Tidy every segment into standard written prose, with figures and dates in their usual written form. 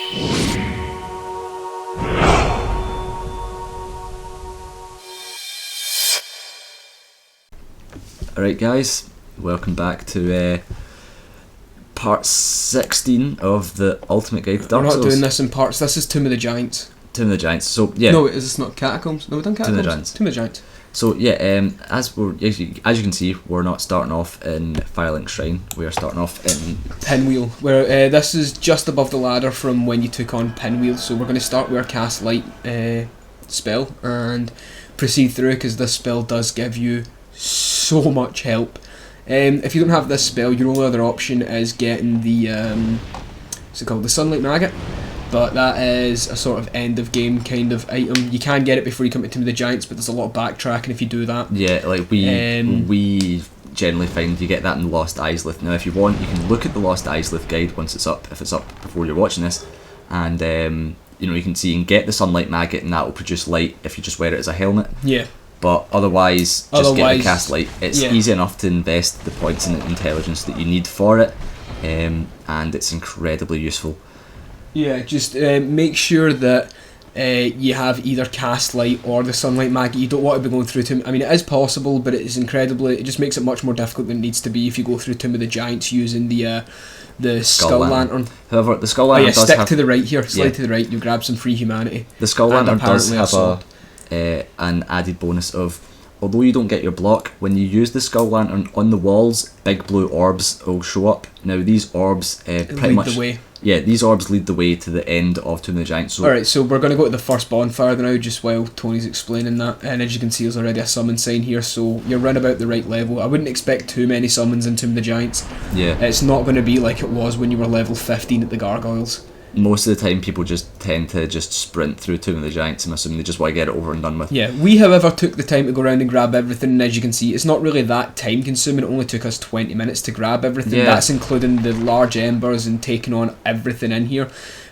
Alright guys, welcome back to part 16 of the Ultimate Guide to Dark Souls. We're not doing this in parts, this is Tomb of the Giants. Tomb of the Giants, so yeah. No, is this not Catacombs? No, we've done Catacombs. Tomb of the Giants. Tomb of the Giants. So yeah, as you can see, we're not starting off in Firelink Shrine, we are starting off in Pinwheel, where this is just above the ladder from when you took on Pinwheel, so we're going to start with our Cast Light spell and proceed through, because this spell does give you so much help. If you don't have this spell, your only other option is getting the what's it called, the Sunlight Maggot, but that is a sort of end of game kind of item. You can get it before you come to Tomb of the Giants, but there's a lot of backtracking if you do that. Yeah, like we generally find you get that in the Lost Islith. Now if you want, you can look at the Lost Islith guide once it's up, if it's up before you're watching this, and you know, you can see and get the Sunlight Maggot, and that will produce light if you just wear it as a helmet. Yeah. But otherwise get the Cast Light. It's easy enough to invest the points in intelligence that you need for it, and it's incredibly useful. Yeah, just make sure that you have either Cast Light or the Sunlight Maggot. You don't want to be going through Tomb. I mean, it is possible, but it just makes it much more difficult than it needs to be if you go through Tomb of the Giants using the Skull Lantern. However, the Skull Lantern does stick to the right here. Slide to the right. You grab some free humanity. The Skull Lantern does have an added bonus of, although you don't get your block, when you use the Skull Lantern on the walls, big blue orbs will show up. Now these orbs pretty much the way. Yeah, these orbs lead the way to the end of Tomb of the Giants. So alright, so we're going to go to the first bonfire now, just while Tony's explaining that. And as you can see, there's already a summon sign here, so you're right about the right level. I wouldn't expect too many summons in Tomb of the Giants. Yeah. It's not going to be like it was when you were level 15 at the Gargoyles. Most of the time people just tend to just sprint through Tomb of the Giants. I'm assuming they just want to get it over and done with. Yeah, we however took the time to go around and grab everything, and as you can see, it's not really that time consuming. It only took us 20 minutes to grab everything. Yeah. That's including the large embers and taking on everything in here.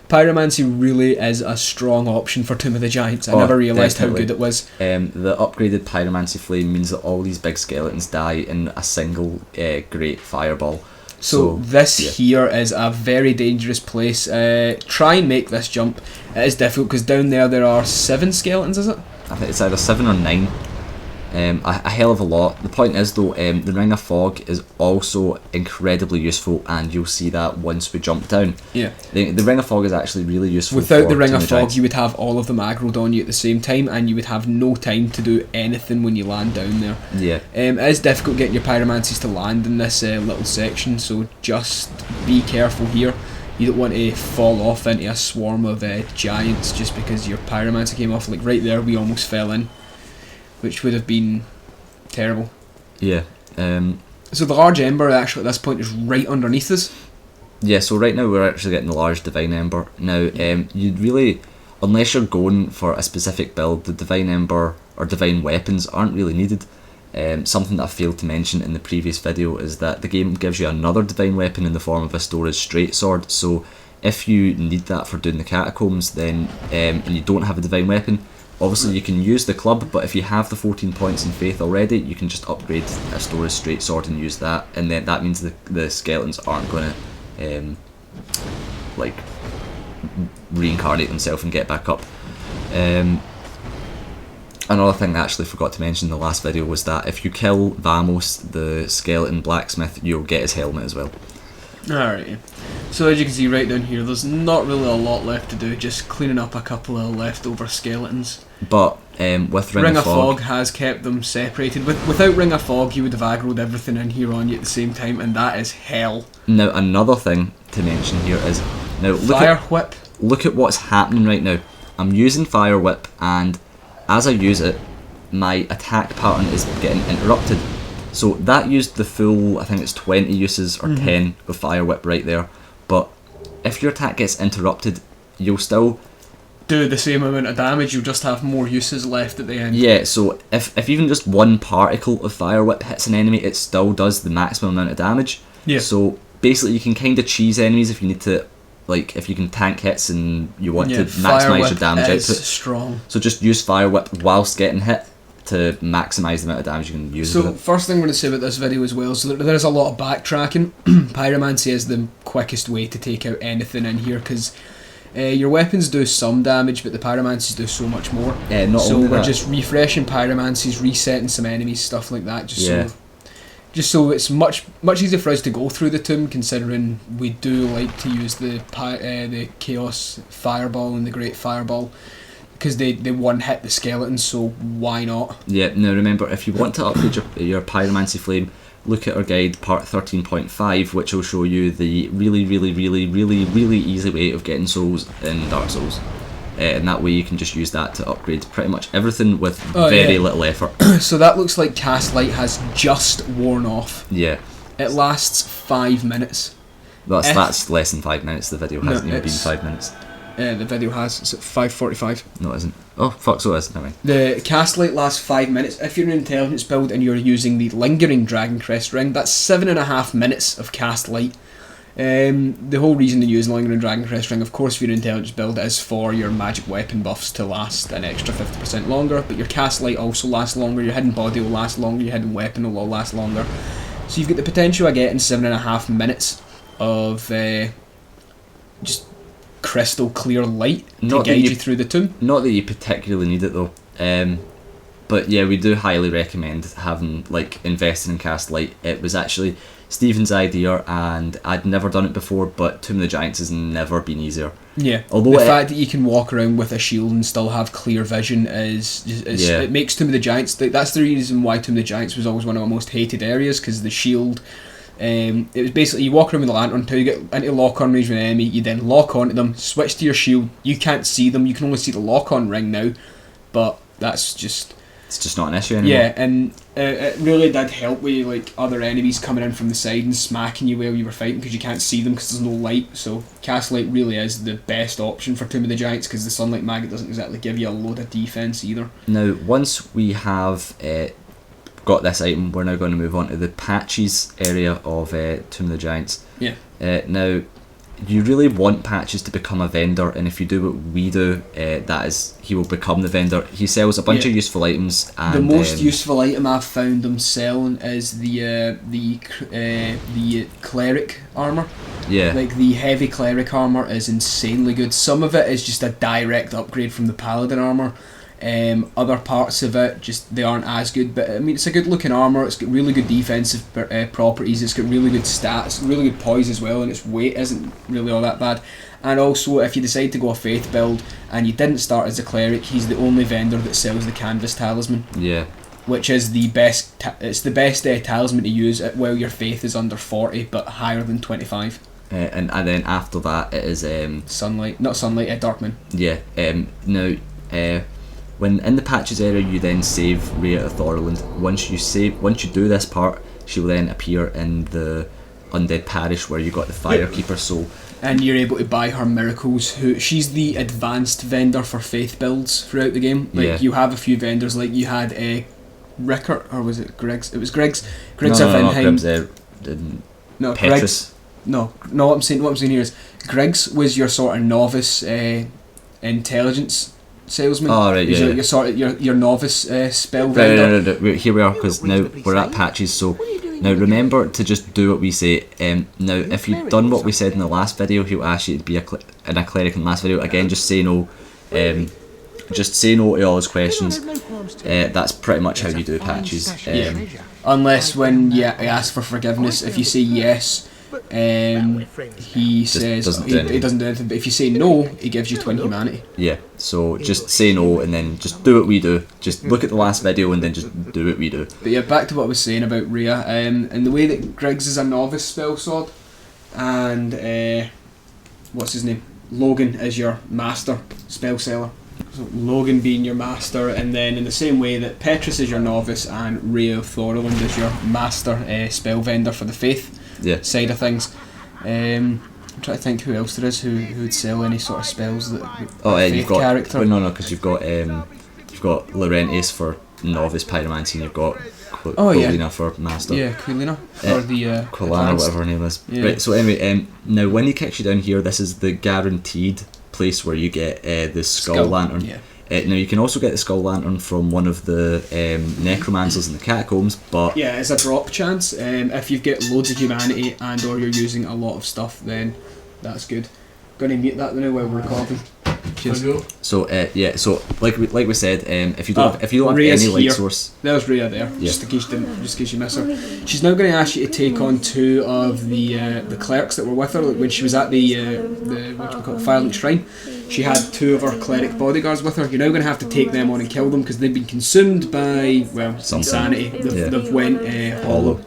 Pyromancy really is a strong option for Tomb of the Giants. I never realised how good it was. The upgraded Pyromancy Flame means that all these big skeletons die in a single great fireball. So this here is a very dangerous place. Try and make this jump. It is difficult because down there are 7 skeletons, is it? I think it's either 7 or 9. A hell of a lot. The point is though, the Ring of Fog is also incredibly useful, and you'll see that once we jump down. Yeah. The Ring of Fog is actually really useful. Without the Ring of Fog, you would have all of them aggroed on you at the same time, and you would have no time to do anything when you land down there. Yeah. It is difficult getting your pyromancies to land in this little section, so just be careful here. You don't want to fall off into a swarm of giants just because your pyromancy came off. Like right there, we almost fell in, which would have been terrible. Yeah. So the large ember actually at this point is right underneath us. Yeah, so right now we're actually getting the large divine ember. Now, you'd really, unless you're going for a specific build, the divine ember or divine weapons aren't really needed. Something that I failed to mention in the previous video is that the game gives you another divine weapon in the form of a storage straight sword. So if you need that for doing the catacombs, then and you don't have a divine weapon, obviously you can use the club, but if you have the 14 points in faith already, you can just upgrade a storage straight sword and use that, and then that means the skeletons aren't going to like reincarnate themselves and get back up. Another thing I actually forgot to mention in the last video was that if you kill Vamos, the skeleton blacksmith, you'll get his helmet as well. Alright, so as you can see right down here, there's not really a lot left to do, just cleaning up a couple of leftover skeletons. But with Ring of Fog has kept them separated. Without Ring of Fog, you would have aggroed everything in here on you at the same time, and that is hell. Now another thing to mention here is, now Whip. Look at what's happening right now. I'm using Fire Whip, and as I use it, my attack pattern is getting interrupted. So that used the full, I think it's 20 uses or 10 with Fire Whip right there. But if your attack gets interrupted, you'll still do the same amount of damage, you'll just have more uses left at the end. Yeah, so if even just one particle of Fire Whip hits an enemy, it still does the maximum amount of damage. Yeah. So basically you can kind of cheese enemies if you need to, like if you can tank hits and you want to maximise your damage output. Strong. So just use Fire Whip whilst getting hit to maximise the amount of damage you can use. So first thing I'm going to say about this video as well, so there's a lot of backtracking. Pyromancy is the quickest way to take out anything in here, because Your weapons do some damage, but the pyromancies do so much more. Not so only we're that, just refreshing pyromancies, resetting some enemies, stuff like that. Just so it's much easier for us to go through the tomb, considering we do like to use the chaos fireball and the great fireball, because they one hit the skeletons. So why not? Yeah. Now remember, if you want to upgrade your pyromancy flame, look at our guide part 13.5, which will show you the really easy way of getting souls in Dark Souls. And that way you can just use that to upgrade pretty much everything with very little effort. So that looks like Cast Light has just worn off. Yeah. It lasts 5 minutes. That's less than 5 minutes. The video hasn't even been 5 minutes. The video has. It's at 5:45. No, it isn't. Oh, fuck, so it is. Never mind. The Cast Light lasts 5 minutes. If you're an intelligence build and you're using the Lingering Dragon Crest Ring, that's 7.5 minutes of Cast Light. The whole reason to use Lingering Dragon Crest Ring, of course, for your intelligence build is for your magic weapon buffs to last an extra 50% longer, but your Cast Light also lasts longer, your hidden body will last longer, your hidden weapon will all last longer. So you've got the potential of getting 7.5 minutes of just crystal clear light to guide you through the tomb. Not that you particularly need it though. But yeah, we do highly recommend having, like, investing in Cast Light. It was actually Stephen's idea, and I'd never done it before, but Tomb of the Giants has never been easier. Yeah, although the fact that you can walk around with a shield and still have clear vision it makes Tomb of the Giants. That's the reason why Tomb of the Giants was always one of my most hated areas, because the shield. It was basically you walk around with a lantern until you get into lock-on range with an enemy. You then lock onto them, switch to your shield. You can't see them. You can only see the lock-on ring now, but that's just. It's just not an issue anymore. Yeah, and it really did help with like other enemies coming in from the side and smacking you while you were fighting, because you can't see them because there's no light. So Cast Light really is the best option for Tomb of the Giants, because the Sunlight Maggot doesn't exactly give you a load of defense either. Now, once we have got this item, we're now going to move on to the patches area of Tomb of the Giants. Yeah. Now, you really want Patches to become a vendor, and if you do what we do, that is, he will become the vendor. He sells a bunch of useful items. And the most useful item I've found them selling is the cleric armor. Yeah. Like the heavy cleric armor is insanely good. Some of it is just a direct upgrade from the paladin armor. Other parts of it they aren't as good, but I mean, it's a good looking armor. It's got really good defensive properties. It's got really good stats, really good poise as well, and its weight isn't really all that bad. And also, if you decide to go a faith build and you didn't start as a cleric, he's the only vendor that sells the canvas talisman. Yeah. Which is the best. It's the best talisman to use while your faith is under 40 but higher than 25. And then after that, it is Dark Moon. Yeah. Now. When in the Patches area, you then save Rhea of Thorland. Once you do this part, she will then appear in the Undead Parish where you got the Firekeeper soul. And you're able to buy her miracles. She's the advanced vendor for faith builds throughout the game. Like you have a few vendors, like you had Rickert, or was it Griggs? It was Griggs. Griggs of Vinheim. No, Petrus. No. What I'm saying here is Griggs was your sort of novice intelligence salesman. Oh, right, yeah. Your novice spell vendor. No. Here we are, because now we're at Patches. So now remember to just do what we say. Now, if you've done what we said in the last video, he'll ask you to be a cleric in the last video. Again, just say no. Just say no to all his questions. That's pretty much how you do Patches. Unless when you ask for forgiveness, if you say yes, he says he doesn't do anything, but if you say no, he gives you 20 humanity. Yeah, so just say no and then just do what we do. Just look at the last video and then just do what we do. But yeah, back to what I was saying about Rhea, and the way that Griggs is a novice spell sword, and what's his name? Logan is your master spell seller. So Logan being your master, and then in the same way that Petrus is your novice and Rhea of Thorland is your master spell vendor for the faith side of things. I'm trying to think who else there is who would sell any sort of spells that faith you've got character. No, because you've got Laurentius for novice pyromancy, and you've got Quilina for master. Yeah, Quilina for the Quilana, whatever her name is. Yeah. Right. So anyway, now when he kicks you down here, this is the guaranteed place where you get the skull lantern. Yeah. Now you can also get the skull lantern from one of the necromancers in the catacombs, but it's a drop chance. If you've got loads of humanity and or you're using a lot of stuff, then that's good. Going to mute that now while we're recording. Cheers. So so like we said, if you don't have Rhea's any light here. source, There's Rhea there, just in case you miss her. She's now going to ask you to take on 2 of the clerics that were with her. Like when she was at the what do we call it, Firelink Shrine. She had 2 of her cleric bodyguards with her. You're now going to have to take them on and kill them because they've been consumed by insanity. They've went hollow.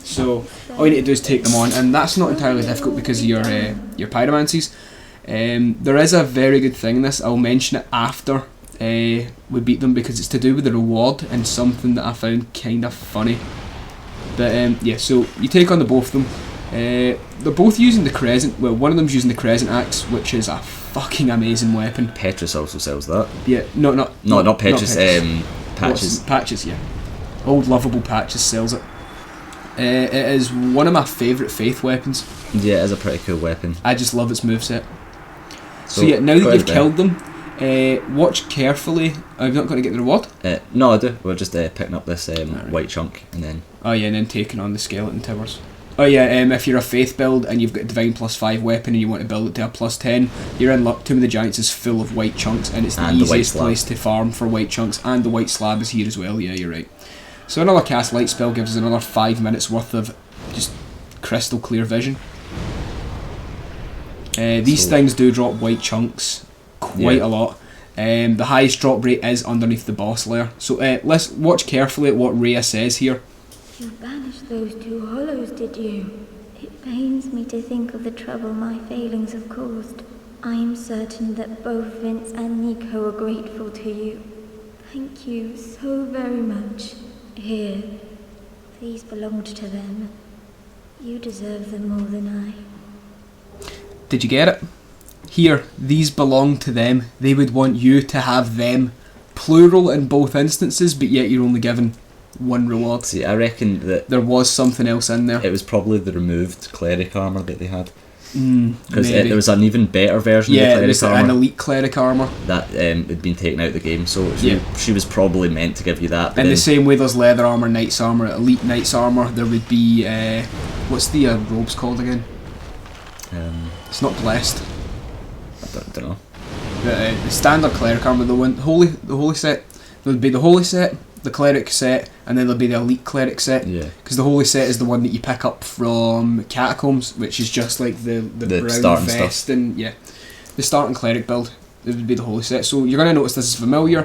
So all you need to do is take them on, and that's not entirely difficult because of your pyromancies. There is a very good thing in this. I'll mention it after we beat them because it's to do with the reward and something that I found kind of funny. But yeah, so you take on the both of them. They're both using the crescent. Well, one of them's using the crescent axe, which is a fucking amazing weapon. Petrus also sells that. Yeah, not Petrus. Patches. Patches, yeah. Old lovable Patches sells it. It is one of my favourite faith weapons. Yeah, it is a pretty cool weapon. I just love its moveset. So yeah, now that you've killed them, watch carefully. I'm not going to get the reward. No, I do. We're just picking up this white chunk and then. Oh yeah, and then taking on the skeleton towers. Oh yeah, if you're a faith build and you've got a divine +5 weapon and you want to build it to a +10, you're in luck. Tomb of the Giants is full of white chunks and it's the easiest place to farm for white chunks, and the white slab is here as well. Yeah, you're right. So another cast light spell gives us another 5 minutes worth of just crystal clear vision. These things do drop white chunks quite a lot. The highest drop rate is underneath the boss layer. So let's watch carefully at what Rhea says here. You banished those 2 hollows, did you? It pains me to think of the trouble my failings have caused. I am certain that both Vince and Nico are grateful to you. Thank you so very much. Here, these belonged to them. You deserve them more than I. Did you get it? Here, these belong to them. They would want you to have them. Plural in both instances, but yet you're only given 1 reward. See, I reckon that there was something else in there. It was probably the removed cleric armour that they had. Because there was an even better version of the cleric armour. An elite cleric armour that had been taken out of the game, so she was probably meant to give you that. In the same way there's leather armour, knight's armour, elite knight's armour, there would be what's the robes called again? It's not blessed. I don't know. The standard cleric armour, the holy set. There would be the holy set, the cleric set, and then there'll be the elite cleric set. Yeah. Because the holy set is the one that you pick up from Catacombs, which is just like the brown vest stuff. And the starting cleric build. It would be the holy set. So you're going to notice this is familiar.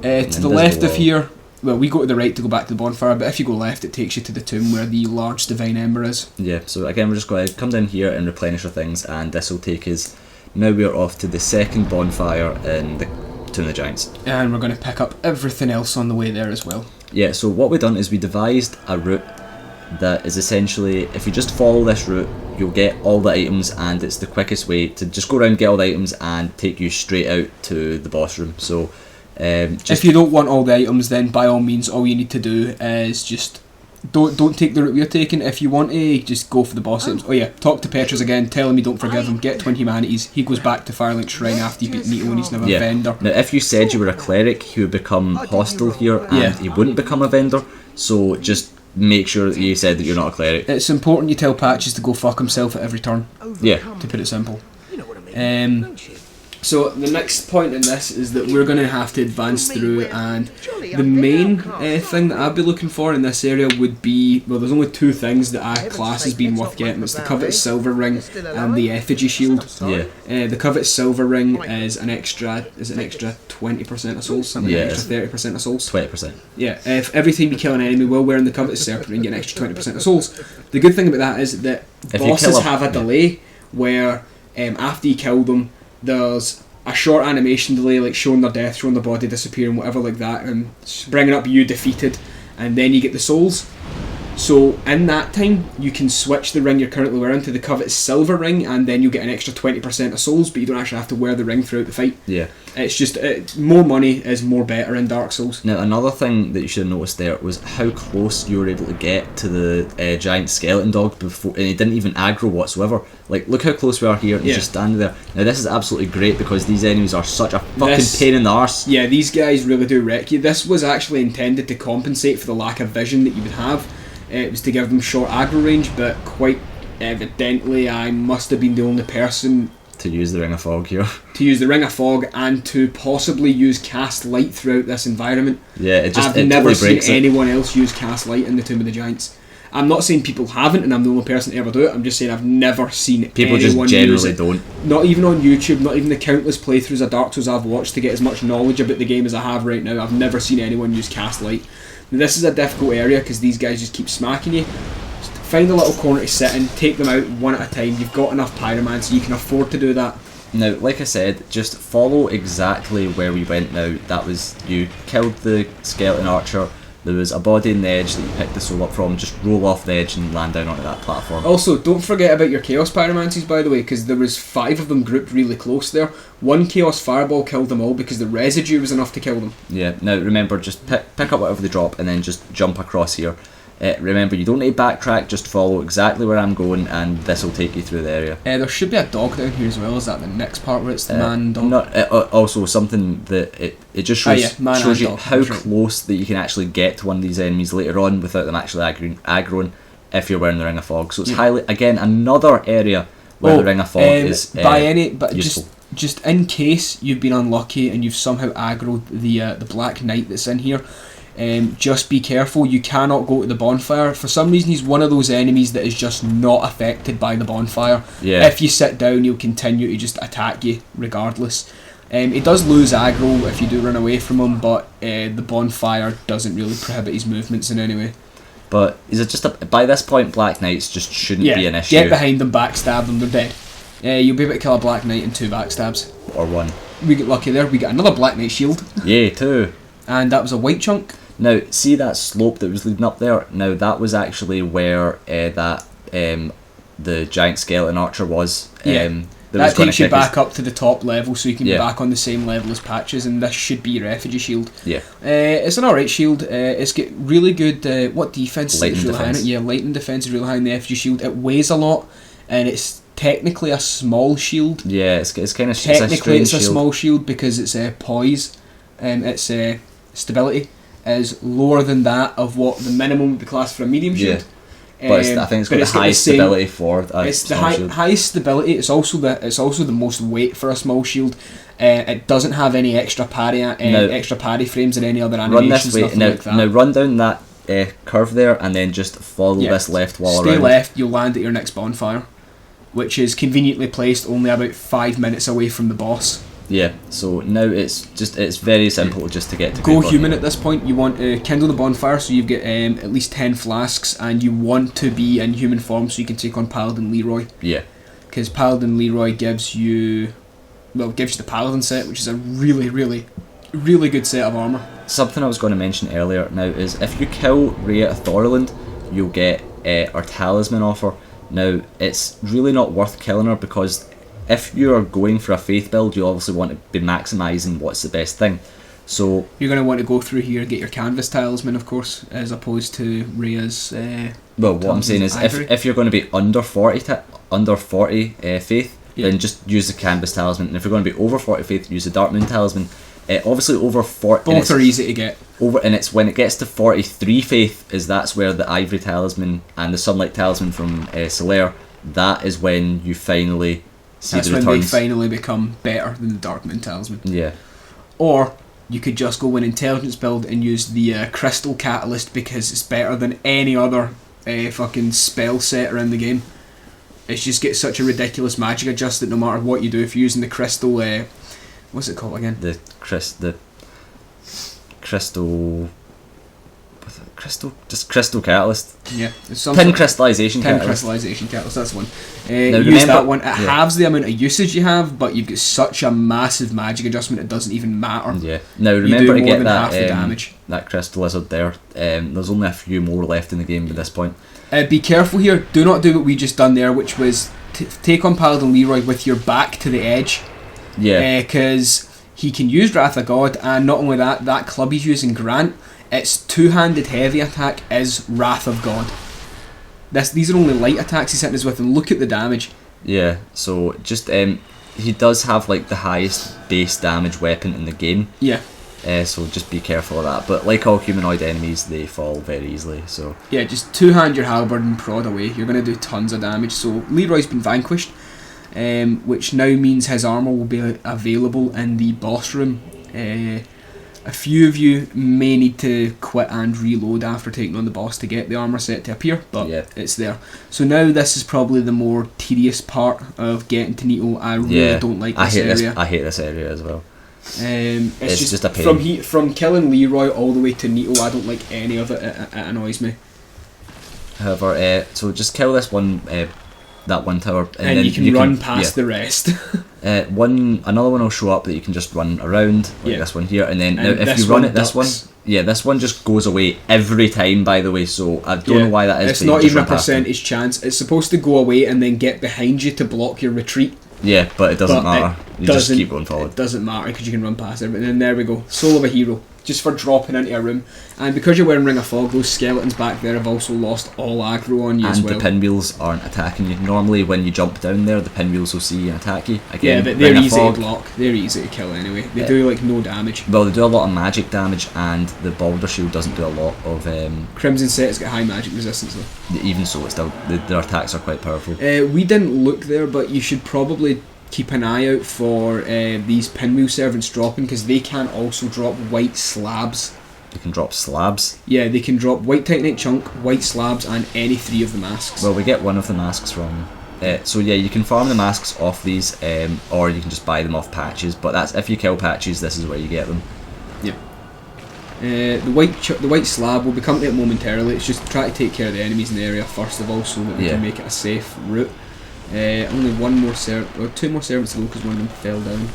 To the left of here, well, we go to the right to go back to the bonfire, but if you go left, it takes you to the tomb where the large divine ember is. Yeah. So again, we're just going to come down here and replenish our things, and this will take us. Now we are off to the second bonfire in the Tomb of the Giants. And we're going to pick up everything else on the way there as well. Yeah, so what we've done is we devised a route that is essentially, if you just follow this route, you'll get all the items, and it's the quickest way to just go around, get all the items, and take you straight out to the boss room. So, if you don't want all the items, then by all means, all you need to do is just don't take the route we're taking. If you want to, just go for the boss items. Oh yeah, talk to Petrus again, tell him you don't forgive him, get 20 humanities. He goes back to Firelink Shrine after you beat Nito and he's now a vendor. Now if you said you were a cleric, he would become hostile here, and he wouldn't become a vendor, so just make sure that you said that you're not a cleric. It's important you tell Patches to go fuck himself at every turn. Yeah. To put it simple. So the next point in this is that we're going to have to advance through, and the main thing that I'd be looking for in this area would be, well, there's only 2 things that I class as being worth getting. It's the coveted silver ring and the effigy shield. Yeah. The coveted silver ring is an extra 20% of souls, something like extra 30% of souls. 20%. Yeah. If every time you kill an enemy while wearing the coveted serpent ring, you get an extra 20% of souls. The good thing about that is that bosses have a delay where after you kill them, there's a short animation delay, like showing their death, showing their body disappearing, whatever like that, and bringing up you defeated, and then you get the souls. So in that time, you can switch the ring you're currently wearing to the coveted silver ring, and then you get an extra 20% of souls, but you don't actually have to wear the ring throughout the fight. Yeah. It's just, more money is more better in Dark Souls. Now, another thing that you should have noticed there was how close you were able to get to the giant skeleton dog before, and he didn't even aggro whatsoever. Like, look how close we are here, and he's just standing there. Now, this is absolutely great because these enemies are such a fucking pain in the arse. Yeah, these guys really do wreck you. This was actually intended to compensate for the lack of vision that you would have. It was to give them short aggro range, but quite evidently I must have been the only person to use the Ring of Fog here. to use the Ring of Fog and to possibly use Cast Light throughout this environment. Yeah, I've never seen anyone else use Cast Light in the Tomb of the Giants. I'm not saying people haven't and I'm the only person to ever do it. I'm just saying I've never seen people anyone just use generally it. don't. Not even on YouTube, not even the countless playthroughs of Dark Souls I've watched to get as much knowledge about the game as I have right now. I've never seen anyone use Cast Light. Now, this is a difficult area because these guys just keep smacking you. Just find a little corner to sit in, take them out one at a time. You've got enough pyromancy, you can afford to do that. Now, like I said, just follow exactly where we went now. That was, you killed the skeleton archer, there was a body in the edge that you picked the soul up from, just roll off the edge and land down onto that platform. Also, don't forget about your Chaos Pyromancies, by the way, because there was 5 of them grouped really close there. 1 Chaos Fireball killed them all because the residue was enough to kill them. Yeah, now remember, just pick up whatever they drop and then just jump across here. Remember, you don't need to backtrack, just follow exactly where I'm going and this will take you through the area. There should be a dog down here as well. Is that the next part where it's the man dog? Also, something that it just shows, shows you dog, how close that you can actually get to one of these enemies later on without them actually aggroing if you're wearing the Ring of Fog. So it's highly, again, another area where the Ring of Fog is useful. Just in case you've been unlucky and you've somehow aggroed the Black Knight that's in here, just be careful. You cannot go to the bonfire. For some reason, he's one of those enemies that is just not affected by the bonfire. Yeah. If you sit down, he'll continue to just attack you regardless. He does lose aggro if you do run away from him, but the bonfire doesn't really prohibit his movements in any way. But is it just by this point, Black Knights just shouldn't be an issue. Get behind them, backstab them, they're dead. You'll be able to kill a Black Knight in 2 backstabs. Or 1. We get lucky there. We get another Black Knight shield. Yay, 2. And that was a white chunk. Now, see that slope that was leading up there? Now, that was actually where the giant skeleton archer was. That takes you back up to the top level so you can be back on the same level as Patches, and this should be your effigy shield. Yeah. It's an alright shield. It's got really good, what defense is lightning really high in it? Yeah, lightning defense is really high in the effigy shield. It weighs a lot, and it's technically a small shield. Yeah, it's kind of technically it's a shield. small shield because it's poise, and its stability is lower than that of what the minimum would be classed for a medium shield. But I think it's got the highest stability for a small shield. Highest stability. It's also the most weight for a small shield. It doesn't have any extra parry frames in any other animations. Run this way. Like that. Now run down that curve there and then just follow this left wall around. Stay left. You'll land at your next bonfire, which is conveniently placed only about 5 minutes away from the boss. Yeah, so now it's very simple just to get to Go human at this point. You want to kindle the bonfire so you get at least 10 flasks, and you want to be in human form so you can take on Paladin Leroy. Yeah. Because Paladin Leroy gives you the Paladin set, which is a really, really, really good set of armour. Something I was going to mention earlier now is if you kill Rhea of Thorland, you'll get our talisman off her. Now, it's really not worth killing her because if you're going for a faith build, you obviously want to be maximising what's the best thing. So you're going to want to go through here and get your canvas talisman, of course, as opposed to Rhea's. Well, what I'm saying is, if you're going to be under 40 faith, then just use the canvas talisman. And if you're going to be over 40 faith, use the Dark Moon talisman. Obviously, over 40. Both are easy to get. And it's when it gets to 43 faith, that's where the Ivory talisman and the Sunlight talisman from Solaire. That is when you finally. That's when they finally become better than the Dark Moon talisman. Yeah. Or you could just go in intelligence build and use the crystal catalyst because it's better than any other fucking spell set around the game. It's just got such a ridiculous magic adjust that no matter what you do, if you're using the crystal, what's it called again? The crystal catalyst. Yeah, Pin crystallization catalyst. Crystallization catalyst. That's one. Use that one. It halves the amount of usage you have, but you've got such a massive magic adjustment it doesn't even matter. Yeah. Now remember to get half the damage. That crystal lizard there. There's only a few more left in the game at this point. Be careful here. Do not do what we just done there, which was take on Paladin Leroy with your back to the edge. Yeah. Because he can use Wrath of God, and not only that club he's using, Grant. Its two-handed heavy attack is Wrath of God. These are only light attacks he's hitting us with, and look at the damage. Yeah, so just he does have like the highest base damage weapon in the game. Yeah. So just be careful of that. But like all humanoid enemies, they fall very easily. So yeah, just two-hand your halberd and prod away. You're going to do tons of damage. So Leroy's been vanquished, which now means his armour will be available in the boss room. A few of you may need to quit and reload after taking on the boss to get the armour set to appear, but yeah, it's there. So now this is probably the more tedious part of getting to Nito. I really don't like this area. I hate this area as well. It's just a pain. From killing Leroy all the way to Nito, I don't like any of it. It annoys me. However, so just kill this one, that one tower, and then you can run past the rest. Another one will show up that you can just run around, like this one here, and then now if you run it, this one just goes away every time. By the way, so I don't know why that is. It's not even a percentage chance. It's supposed to go away and then get behind you to block your retreat. Yeah, but it doesn't matter. You just keep going forward. It doesn't matter because you can run past it. And then there we go. Soul of a hero. Just for dropping into a room. And because you're wearing Ring of Fog, those skeletons back there have also lost all aggro on you as well. And the pinwheels aren't attacking you. Normally when you jump down there, the pinwheels will see you and attack you. Again, yeah, but they're easy to block. They're easy to kill anyway. They do like no damage. Well, they do a lot of magic damage, and the Balder Shield doesn't do a lot of... Crimson Set has got high magic resistance though. Even so, it's still, their attacks are quite powerful. We didn't look there, but you should probably keep an eye out for these pinwheel servants dropping, because they can also drop white slabs. They can drop slabs? Yeah, they can drop white titanite chunk, white slabs, and any three of the masks. Well, we get one of the masks from... so yeah, you can farm the masks off these, or you can just buy them off patches, but that's if you kill patches, this is where you get them. Yeah. The white slab will be coming to it momentarily. It's just try to take care of the enemies in the area first of all, so that we can make it a safe route. Only two more servants to go because one of them fell down.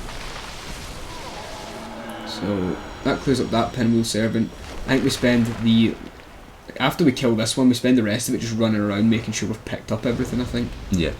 So that clears up that pinwheel servant. I think we spend after we kill this one, we spend the rest of it just running around making sure we've picked up everything, I think. Yeah.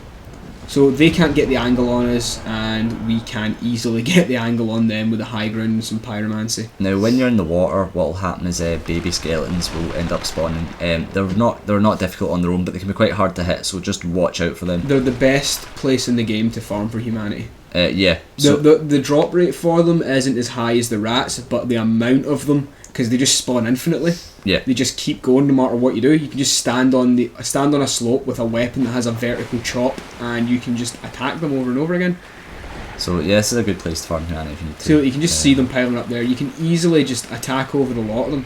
So they can't get the angle on us, and we can easily get the angle on them with the high ground and some pyromancy. Now, when you're in the water, what will happen is baby skeletons will end up spawning. They're not difficult on their own, but they can be quite hard to hit. So just watch out for them. They're the best place in the game to farm for humanity. Yeah. So the drop rate for them isn't as high as the rats, but the amount of them, because they just spawn infinitely. Yeah. They just keep going no matter what you do. You can just stand on a slope with a weapon that has a vertical chop, and you can just attack them over and over again. So yeah, this is a good place to farm humanity if you need to. So you can just see them piling up there. You can easily just attack over a lot of them,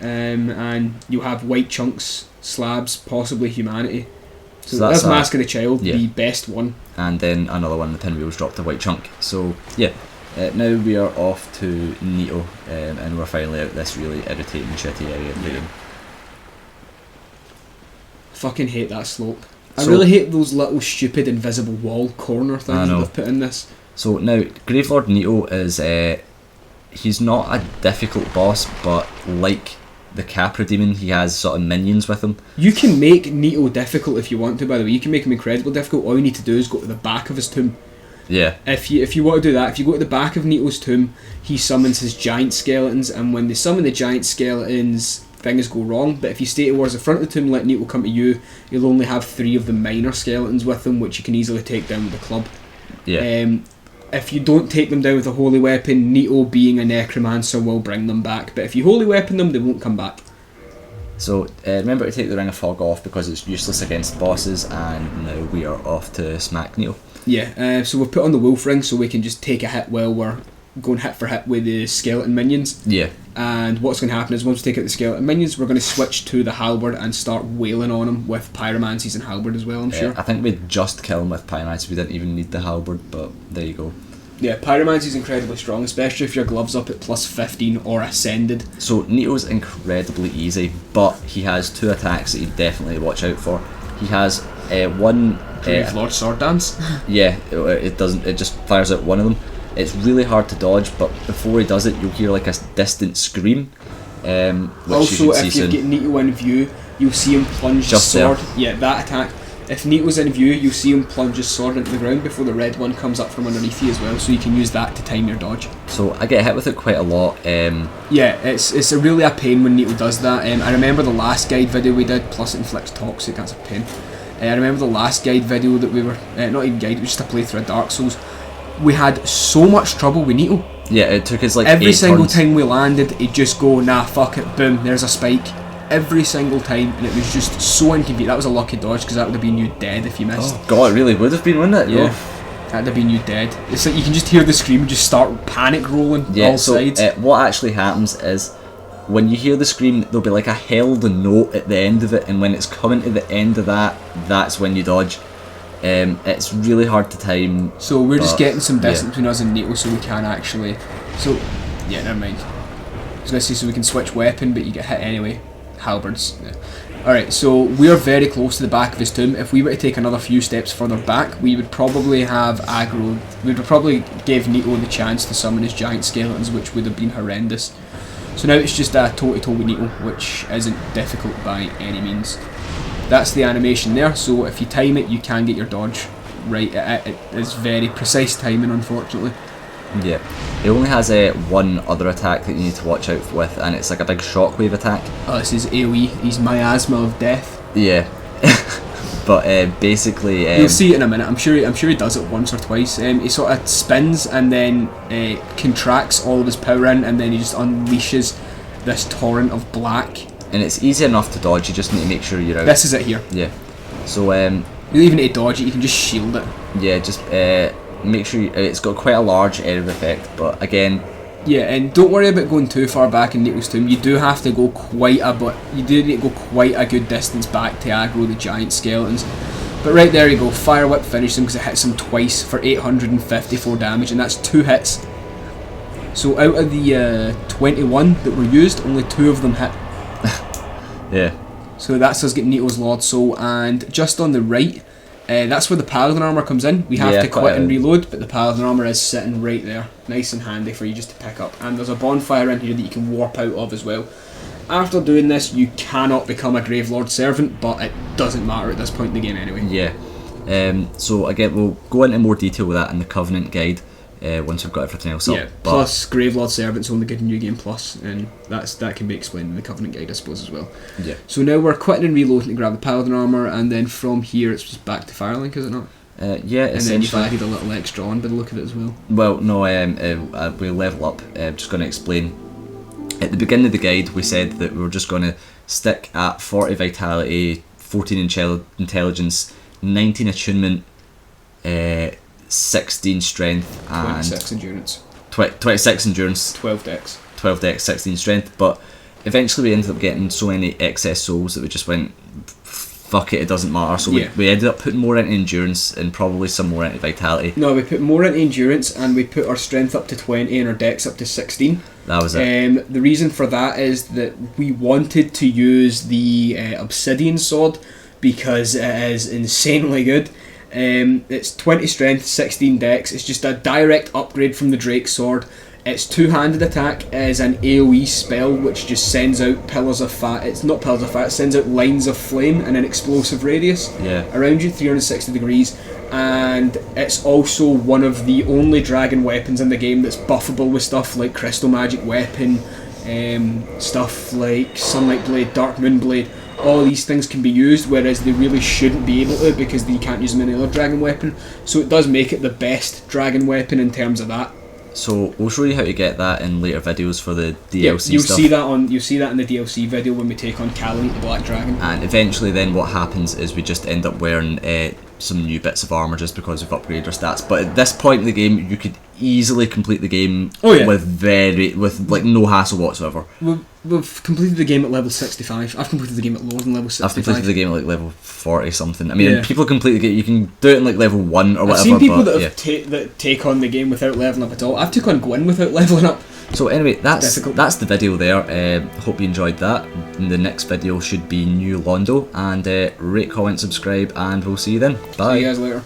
and you have white chunks, slabs, possibly humanity. So that's Mask of the Child, the best one. And then another one, the pinwheels dropped a white chunk. So yeah. Now we are off to Nito, and we're finally out this really irritating, shitty area of the game. Fucking hate that slope. I really hate those little stupid invisible wall corner things that they've put in this. So now, Gravelord Nito is, he's not a difficult boss, but like the Capra Demon, he has sort of minions with him. You can make Nito difficult if you want to, by the way. You can make him incredibly difficult. All you need to do is go to the back of his tomb. Yeah. If you want to do that, if you go to the back of Nito's tomb, he summons his giant skeletons, and when they summon the giant skeletons, things go wrong. But if you stay towards the front of the tomb and let Nito come to you, you'll only have 3 of the minor skeletons with him, which you can easily take down with a club. Yeah. If you don't take them down with a holy weapon, Nito, being a necromancer, will bring them back. But if you holy weapon them, they won't come back. So remember to take the Ring of Fog off because it's useless against bosses, and now we are off to smack Nito. Yeah, so we've put on the wolf ring so we can just take a hit while we're going hit for hit with the skeleton minions. Yeah. And what's going to happen is once we take out the skeleton minions, we're going to switch to the halberd and start wailing on them with pyromancies and halberd as well, I'm sure. I think we just kill him with pyromancy. We didn't even need the halberd, but there you go. Yeah, pyromancy is incredibly strong, especially if your glove's up at plus 15 or ascended. So Nito's incredibly easy, but he has 2 attacks that you definitely watch out for. He has one... Gravelord Sword Dance? Yeah, it doesn't. It just fires out one of them. It's really hard to dodge, but before he does it, you'll hear like a distant scream. Which also, if you get Nito in view, you'll see him plunge his sword. There. Yeah, that attack. If Nito's in view, you'll see him plunge his sword into the ground before the red one comes up from underneath you as well, so you can use that to time your dodge. So I get hit with it quite a lot. Yeah, it's really a pain when Nito does that. I remember the last guide video we did, plus it inflicts toxic, that's a pain. I remember the last guide video that we were, not even guide, it was just a playthrough of Dark Souls. We had so much trouble with Nito. Yeah, it took us like every 8 single turns. time we landed, he'd just go, nah, fuck it, boom, there's a spike. Every single time, and it was just so inconvenient. That was a lucky dodge, because that would have been you dead if you missed. Oh god, it really would have been, wouldn't it? Yeah. That'd have been you dead. It's like you can just hear the scream just start panic rolling all sides. What actually happens is, when you hear the scream, there'll be like a held note at the end of it, and when it's coming to the end of that, that's when you dodge. It's really hard to time. So we're just getting some distance between us and Nito, so we can actually. So, yeah, never mind. I was gonna say so we can switch weapon, but you get hit anyway. Halberds. Yeah. Alright, so we are very close to the back of his tomb. If we were to take another few steps further back, we would probably have aggro. We would probably give Nito the chance to summon his giant skeletons, which would have been horrendous. So now it's just a toe-to-toe with Nito, which isn't difficult by any means. That's the animation there, so if you time it, you can get your dodge right. It is very precise timing, unfortunately. Yeah. He only has one other attack that you need to watch out with, and it's like a big shockwave attack. Oh, this is AoE. He's miasma of death. Yeah. But basically, you'll see it in a minute. I'm sure he does it once or twice. He sort of spins and then contracts all of his power in, and then he just unleashes this torrent of black. And it's easy enough to dodge. You just need to make sure you're out. This is it here. Yeah. So you don't even need to dodge it. You can just shield it. Yeah, just make sure it's got quite a large area of effect. But again. Yeah, and don't worry about going too far back in Nito's tomb. You do have to go quite a bit. You do need to go quite a good distance back to aggro the giant skeletons. But right there you go. Fire Whip finishes him because it hits him twice for 854 damage, and that's 2 hits. So out of the 21 that were used, only 2 of them hit. Yeah. So that's us getting Nito's Lord Soul, and just on the right, that's where the Paladin armor comes in. We have to quit and reload, but the Paladin armor is sitting right there, nice and handy for you just to pick up. And there's a bonfire in here that you can warp out of as well. After doing this, you cannot become a Gravelord servant, but it doesn't matter at this point in the game anyway. Yeah. So again, we'll go into more detail with that in the Covenant guide. Once we've got everything else up. But plus Gravelord Servant's only good in New Game Plus, and that can be explained in the Covenant guide, I suppose, as well. Yeah. So now we're quitting and reloading to grab the Paladin armor, and then from here it's just back to Firelink, is it not? Yeah, and then you've added a little extra on by the look of it as well. Well, no, we'll level up. I'm just going to explain. At the beginning of the guide, we said that we were just going to stick at 40 vitality, 14 intelligence, 19 attunement, 16 strength, and 26 endurance. 26 endurance, 12 dex. 12 dex, 16 strength. But eventually we ended up getting so many excess souls that we just went, fuck it, it doesn't matter. So we ended up putting more into endurance and probably some more into vitality. No, we put more into endurance, and we put our strength up to 20 and our dex up to 16. That was it. The reason for that is that we wanted to use the obsidian sword because it is insanely good. It's 20 strength, 16 dex. It's just a direct upgrade from the Drake sword. Its two-handed attack is an AoE spell which just sends out pillars of fire. It's not pillars of fire, it sends out lines of flame in an explosive radius around you, 360 degrees. And it's also one of the only dragon weapons in the game that's buffable with stuff like Crystal Magic Weapon, stuff like Sunlight Blade, Dark Moon Blade. All these things can be used, whereas they really shouldn't be able to because you can't use them in any other dragon weapon. So it does make it the best dragon weapon in terms of that. So we'll show you how to get that in later videos for the DLC you'll stuff. You'll see that in the DLC video when we take on Calamite the Black Dragon. And eventually then what happens is we just end up wearing some new bits of armour just because we've upgraded our stats. But at this point in the game you could easily complete the game with like no hassle whatsoever. We've completed the game at level 65. I've completed the game at lower than level 65. I've completed the game at like level 40 something. I mean, people complete the game, you can do it in like level 1 or whatever. I've seen people that take on the game without leveling up at all. I've took on Gwyn without leveling up. So anyway, that's the video there. Hope you enjoyed that. The next video should be New Londo, and rate, comment, subscribe, and we'll see you then. Bye. See you guys later.